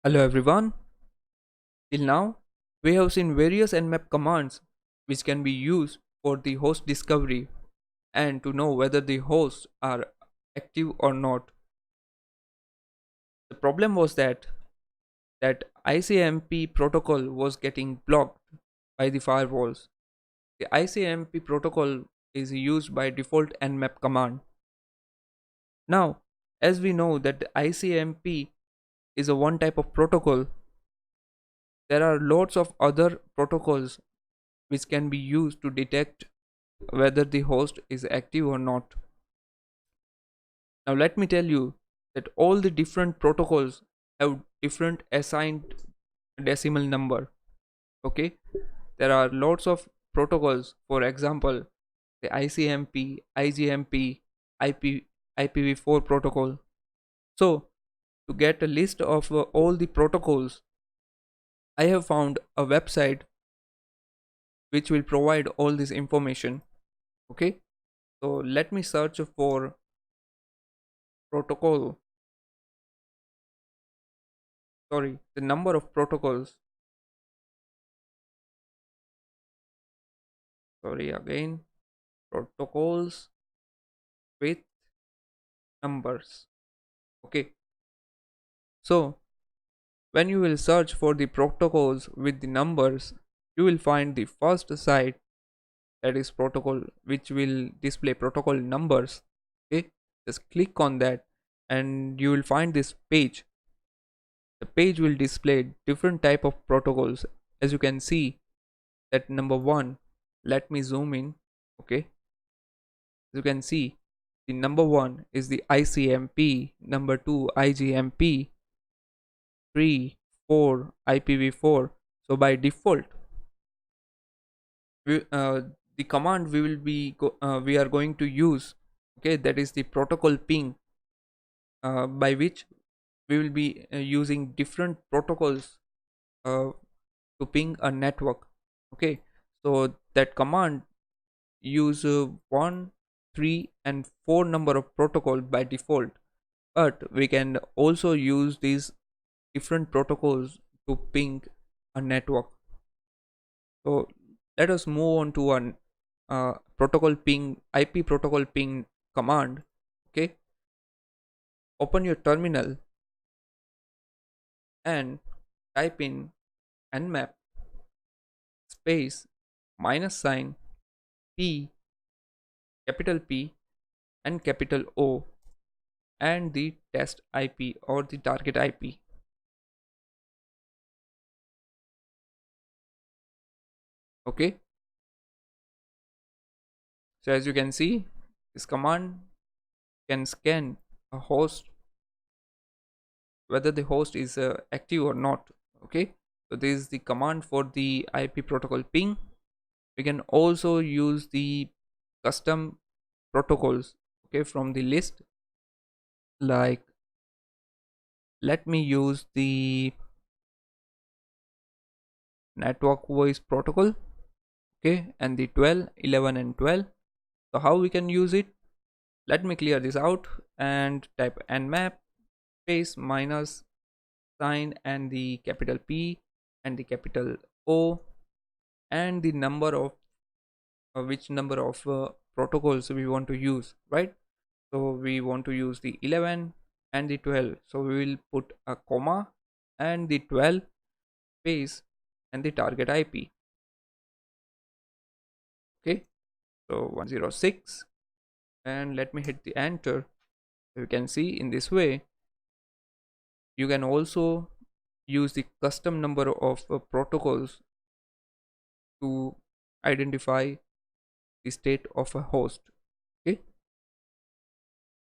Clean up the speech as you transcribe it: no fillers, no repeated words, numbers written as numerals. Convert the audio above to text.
Hello everyone. Till now, we have seen various Nmap commands which can be used for the host discovery and to know whether the hosts are active or not. The problem was that ICMP protocol was getting blocked by the firewalls. The ICMP protocol is used by default Nmap command. Now, as we know that the ICMP is a one type of protocol, there are lots of other protocols which can be used to detect whether the host is active or not. Now, let me tell you that all the different protocols have different assigned decimal number. Okay, there are lots of protocols, for example, the ICMP, IGMP, IP, IPv4 protocol. So, to get a list of all the protocols, I have found a website which will provide all this information. Okay, so let me search for protocol, sorry, the number of protocols, sorry again, protocols with numbers. Okay, so when you will search for the protocols with the numbers, you will find the first site, that is protocol, which will display protocol numbers. Okay, just click on that and you will find this page. The page will display different type of protocols. As you can see, that number one, let me zoom in. Okay, you can see the number one is the ICMP, number two IGMP, 3, 4 IPv4. So by default, the command we are going to use, okay, that is the protocol ping, by which we will be using different protocols uh, to ping a network. Okay, so that command use 1, 3 and 4 number of protocol by default, but we can also use these different protocols to ping a network. So let us move on to an protocol ping, IP protocol ping command. Okay, open your terminal and type in nmap space minus sign p, capital P and capital O, and the test IP or the target IP. Okay, so as you can see, this command can scan a host, whether the host is active or not. Okay, so this is the command for the IP protocol ping. We can also use the custom protocols, okay, from the list. Like, let me use the network voice protocol, okay, and the 12, 11 and 12. So how we can use it? Let me clear this out and type nmap space minus sign and the capital P and the capital O and the number of which number of protocols we want to use, right? So we want to use the 11 and the 12, so we will put a comma and the 12 space and the target IP. Okay, so 106, and let me hit the enter. You can see in this way you can also use the custom number of protocols to identify the state of a host.